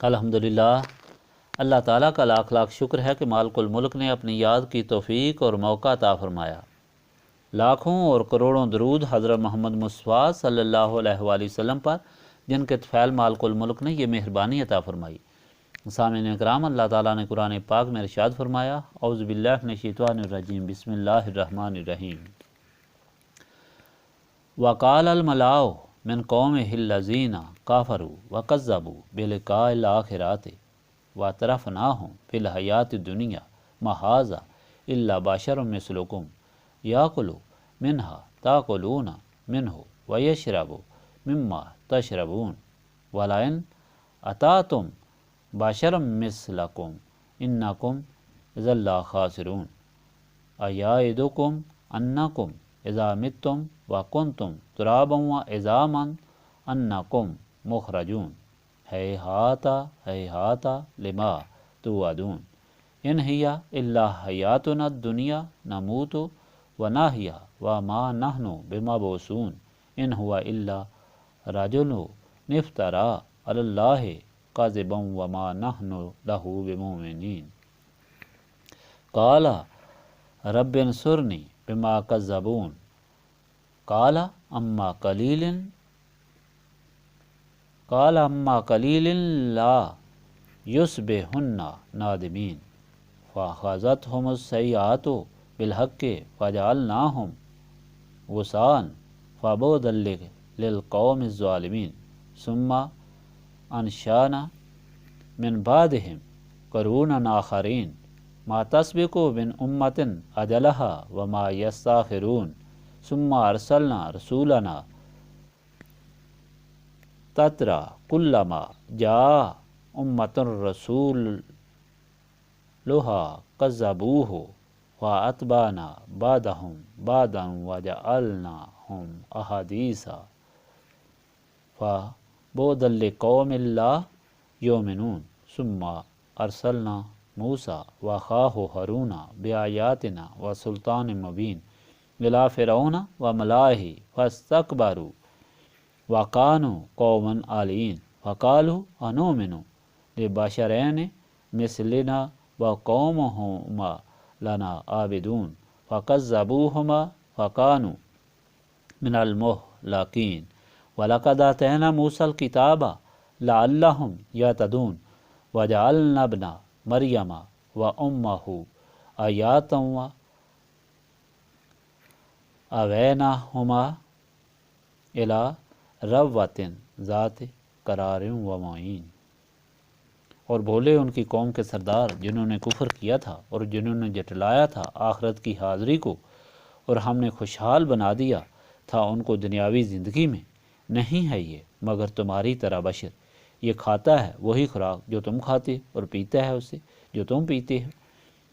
الحمدللہ، اللہ تعالیٰ کا لاکھ لاکھ شکر ہے کہ مالک الملک نے اپنی یاد کی توفیق اور موقع عطا فرمایا۔ لاکھوں اور کروڑوں درود حضرت محمد مصطفیٰ صلی اللہ علیہ وآلہ وسلم پر، جن کے طفیل مالک الملک نے یہ مہربانی عطا فرمائی۔ سامعین اکرام، اللہ تعالیٰ نے قرآن پاک میں ارشاد فرمایا، اعوذ باللہ من الشیطان الرجیم، بسم اللہ الرحمن الرحیم۔ وقال الملاؤ من قومه الذین کافروا وکذبوا بلقاء الآخرۃ واترفناہم فی الحیاۃ الدنیا ما ھذا الا بشر مثلکم یاکل منہا تاکلون منہ ویشرب مما تشربون ولئن اطعتم بشرا مثلکم انکم اذا لخاسرون ایعدکم انکم اذا متم وکنتم ترابا وعظاما انکم مخرجون ہیہات ہیہات لما توعدون ان ہی الا حیاتنا الدنیا نموت ونحیا وما نحن بمبعوثون ان هو الا رجل افترى علی اللہ کاذبا وما نحن له بمؤمنین قال رب انصرنی بما کذبون قال اما قلیل لا یصبحن نادمین فاخذتهم السیئات بالحق فجعلناہم غثاء فبعدا للقوم الظالمین ثم انشأنا من بعدہم قرونا آخرین ما تسبق من امۃ اجلها وما یستأخرون ثم ارسلنا رسولنا تترى كلما جاء امۃ رسولها كذبوه فاتبعنا بعضهم بعضا وجعلناهم احاديث فبعدا لقوم لا يؤمنون ثم ارسلنا موسى واخاه هارون بآياتنا وسلطان مبين إلى فرعون وملئه فاستكبروا وكانوا قوما عالين فقالوا أنؤمن لبشرين مثلنا وقومهما لنا عابدون فكذبوهما فكانوا من المهلكين ولقد آتينا موسى الكتاب لعلهم يهتدون وجعلنا ابن مريم وأمه آيات وآويناهما إلى ربوة ذات قرار ومعین۔ اور بولے ان کی قوم کے سردار جنہوں نے کفر کیا تھا اور جنہوں نے جٹلایا تھا آخرت کی حاضری کو، اور ہم نے خوشحال بنا دیا تھا ان کو دنیاوی زندگی میں، نہیں ہے یہ مگر تمہاری طرح بشر، یہ کھاتا ہے وہی خوراک جو تم کھاتے اور پیتا ہے اسے جو تم پیتے ہو،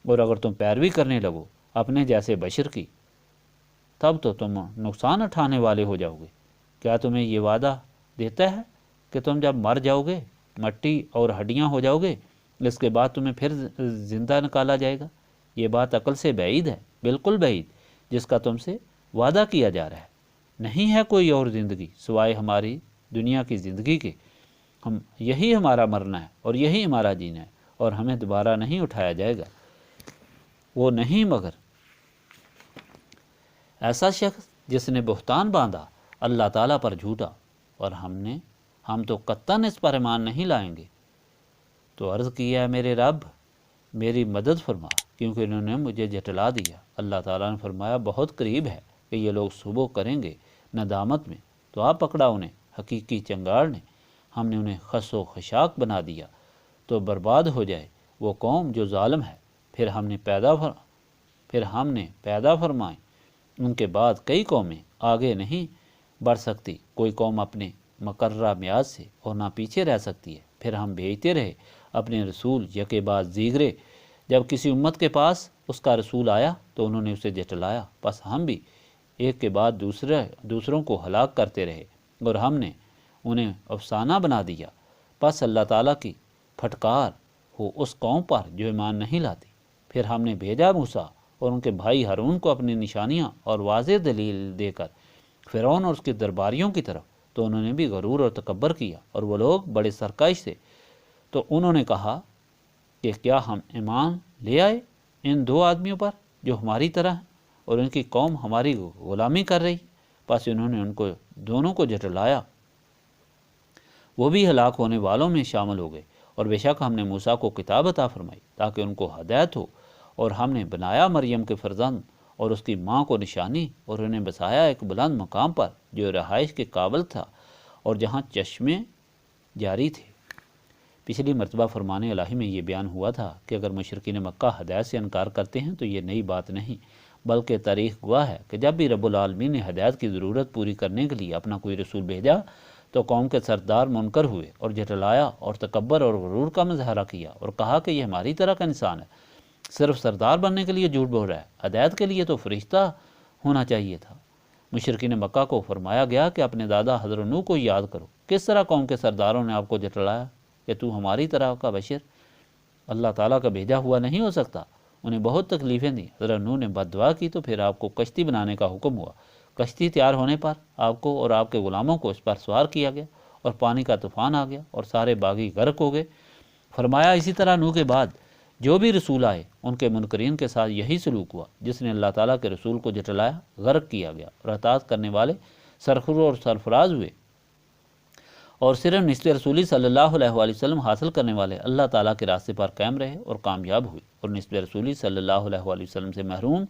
اور اگر تم پیروی کرنے لگو اپنے جیسے بشر کی تب تو تم نقصان اٹھانے والے ہو جاؤ گے۔ کیا تمہیں یہ وعدہ دیتا ہے کہ تم جب مر جاؤ گے مٹی اور ہڈیاں ہو جاؤ گے اس کے بعد تمہیں پھر زندہ نکالا جائے گا؟ یہ بات عقل سے بعید ہے، بالکل بعید، جس کا تم سے وعدہ کیا جا رہا ہے۔ نہیں ہے کوئی اور زندگی سوائے ہماری دنیا کی زندگی کے، یہی ہمارا مرنا ہے اور یہی ہمارا جینا ہے، اور ہمیں دوبارہ نہیں اٹھایا جائے گا۔ وہ نہیں مگر ایسا شخص جس نے بہتان باندھا اللہ تعالیٰ پر جھوٹا، اور ہم تو قطعاً اس پر ایمان نہیں لائیں گے۔ تو عرض کیا ہے میرے رب میری مدد فرما، کیونکہ انہوں نے مجھے جھٹلا دیا۔ اللہ تعالیٰ نے فرمایا بہت قریب ہے کہ یہ لوگ صبح کریں گے ندامت میں، تو آپ پکڑا انہیں حقیقی چنگاڑ نے، ہم نے انہیں خس و خشاک بنا دیا تو برباد ہو جائے وہ قوم جو ظالم ہے۔ پھر ہم نے پیدا فرمائیں ان کے بعد کئی قومیں، آگے نہیں بڑھ سکتی کوئی قوم اپنے مقررہ میعاد سے، اور نہ پیچھے رہ سکتی ہے۔ پھر ہم بھیجتے رہے اپنے رسول یکے بعد دیگرے، جب کسی امت کے پاس اس کا رسول آیا تو انہوں نے اسے جھٹلایا، پس ہم بھی ایک کے بعد دوسروں کو ہلاک کرتے رہے، اور ہم نے انہیں افسانہ بنا دیا۔ پس اللہ تعالیٰ کی پھٹکار ہو اس قوم پر جو ایمان نہیں لاتی۔ پھر ہم نے بھیجا موسیٰ اور ان کے بھائی ہارون کو اپنی نشانیاں اور واضح دلیل دے کر فرعون اور اس کے درباریوں کی طرف، تو انہوں نے بھی غرور اور تکبر کیا، اور وہ لوگ بڑے سرکش سے تو انہوں نے کہا کہ کیا ہم ایمان لے آئے ان دو آدمیوں پر جو ہماری طرح ہیں اور ان کی قوم ہماری غلامی کر رہی؟ بس انہوں نے ان کو دونوں کو جھٹلایا، وہ بھی ہلاک ہونے والوں میں شامل ہو گئے۔ اور بے شک ہم نے موسیٰ کو کتاب عطا فرمائی تاکہ ان کو ہدایت ہو، اور ہم نے بنایا مریم کے فرزند اور اس کی ماں کو نشانی، اور انہیں بسایا ایک بلند مقام پر جو رہائش کے قابل تھا اور جہاں چشمے جاری تھے۔ پچھلی مرتبہ فرمان الہی میں یہ بیان ہوا تھا کہ اگر مشرکین مکہ ہدایت سے انکار کرتے ہیں تو یہ نئی بات نہیں، بلکہ تاریخ گواہ ہے کہ جب بھی رب العالمین نے ہدایت کی ضرورت پوری کرنے کے لیے اپنا کوئی رسول بھیجا تو قوم کے سردار منکر ہوئے اور جھٹلایا اور تکبر اور غرور کا مظاہرہ کیا اور کہا کہ یہ ہماری طرح کا انسان ہے، صرف سردار بننے کے لیے جھوٹ بول رہا ہے، ہدایت کے لیے تو فرشتہ ہونا چاہیے تھا۔ مشرکین مکہ کو فرمایا گیا کہ اپنے دادا حضرت نوح کو یاد کرو، کس طرح قوم کے سرداروں نے آپ کو جھٹلایا کہ تو ہماری طرح کا بشر اللہ تعالیٰ کا بھیجا ہوا نہیں ہو سکتا۔ انہیں بہت تکلیفیں دیں، حضرت نوح نے بد دعا کی تو پھر آپ کو کشتی بنانے کا حکم ہوا۔ کشتی تیار ہونے پر آپ کو اور آپ کے غلاموں کو اس پر سوار کیا گیا اور پانی کا طوفان آ گیا اور سارے باغی غرق ہو گئے۔ فرمایا اسی طرح نوح کے بعد جو بھی رسول آئے ان کے منکرین کے ساتھ یہی سلوک ہوا، جس نے اللہ تعالیٰ کے رسول کو جھٹلایا غرق کیا گیا، اور اطاعت کرنے والے سرخرو اور سرفراز ہوئے، اور صرف نسل رسولی صلی اللہ علیہ وآلہ وسلم حاصل کرنے والے اللہ تعالیٰ کے راستے پر قائم رہے اور کامیاب ہوئے، اور نسل رسولی صلی اللہ علیہ وآلہ وسلم سے محروم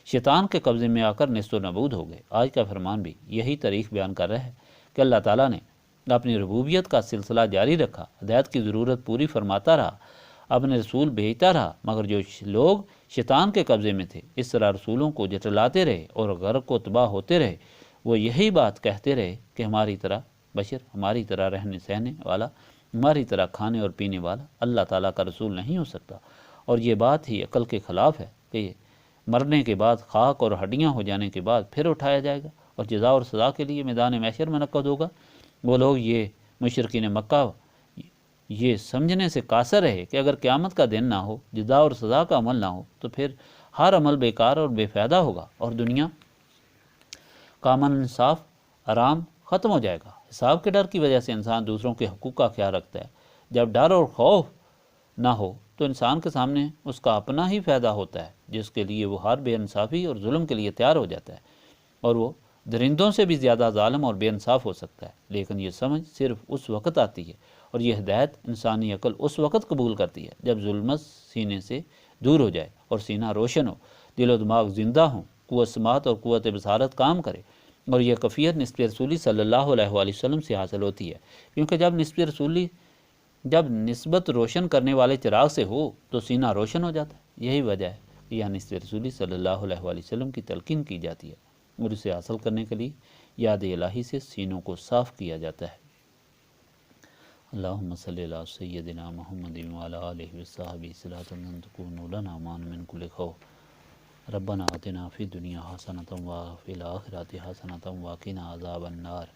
شیطان کے قبضے میں آ کر نیست و نابود ہو گئے۔ آج کا فرمان بھی یہی تاریخ بیان کر رہا ہے کہ اللہ تعالیٰ نے اپنی ربوبیت کا سلسلہ جاری رکھا، ہدایت کی ضرورت پوری فرماتا رہا، اپنے رسول بھیجتا رہا، مگر جو لوگ شیطان کے قبضے میں تھے اس طرح رسولوں کو جھٹلاتے رہے اور غرق و تباہ ہوتے رہے۔ وہ یہی بات کہتے رہے کہ ہماری طرح بشر، ہماری طرح رہنے سہنے والا، ہماری طرح کھانے اور پینے والا اللہ تعالیٰ کا رسول نہیں ہو سکتا، اور یہ بات ہی عقل کے خلاف ہے کہ مرنے کے بعد خاک اور ہڈیاں ہو جانے کے بعد پھر اٹھایا جائے گا اور جزا اور سزا کے لیے میدان محشر منعقد ہوگا۔ وہ لوگ یہ مشرکین مکہ یہ سمجھنے سے قاصر رہے کہ اگر قیامت کا دن نہ ہو، جزا اور سزا کا عمل نہ ہو تو پھر ہر عمل بیکار اور بے فائدہ ہوگا اور دنیا کا امن انصاف آرام ختم ہو جائے گا۔ حساب کے ڈر کی وجہ سے انسان دوسروں کے حقوق کا خیال رکھتا ہے۔ جب ڈر اور خوف نہ ہو تو انسان کے سامنے اس کا اپنا ہی فائدہ ہوتا ہے، جس کے لیے وہ ہر بے انصافی اور ظلم کے لیے تیار ہو جاتا ہے، اور وہ درندوں سے بھی زیادہ ظالم اور بے انصاف ہو سکتا ہے۔ لیکن یہ سمجھ صرف اس وقت آتی ہے اور یہ ہدایت انسانی عقل اس وقت قبول کرتی ہے جب ظلمت سینے سے دور ہو جائے اور سینہ روشن ہو، دل و دماغ زندہ ہوں، قوت سماعت اور قوت بصارت کام کرے، اور یہ کیفیت نسب رسولی صلی اللہ علیہ وآلہ وسلم سے حاصل ہوتی ہے، کیونکہ جب نسبت روشن کرنے والے چراغ سے ہو تو سینہ روشن ہو جاتا ہے۔ یہی وجہ ہے کہ یہ نسب رسولی صلی اللہ علیہ وآلہ وسلم کی تلقین کی جاتی ہے، اور اسے حاصل کرنے کے لیے یاد الہی سے سینوں کو صاف کیا جاتا ہے۔ اللہم صلی علی سیدنا محمد وعلی آلہ وصحبہ صلاۃ تکون لنا مان من کل خوف ربنا آتنا فی الدنیا حسنۃ وفی الآخرۃ حسنۃ وقنا عذاب النار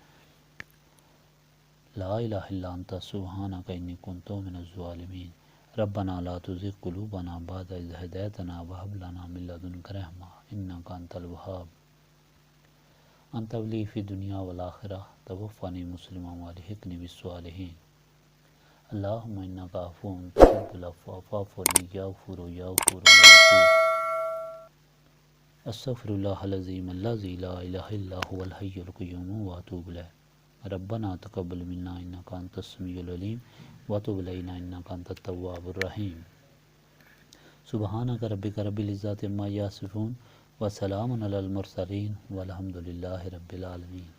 لا الہ الا انت سبحانک انی کنت من الظالمین ربنا لا تزغ قلوبنا بعد اذ ہدیتنا وہب لنا من لدنک رحمۃ انک انت الوہاب انت ولی فی الدنیا والآخرہ توفنی مسلما والحقنی بالصالحین اللہم انک عفو تحب العفو فاعف عنی یا غفور یا غفور یا غفور استغفر اللہ العظیم الذی لا الہ الا هو الحی القیوم واتوب الیہ ربنا تقبل منا انک انت السمیع العلیم وتب علینا انک انت التواب الرحیم سبحانک ربک رب العزۃ عما یصفون وسلام علی المرسلین والحمد للہ رب العالمین۔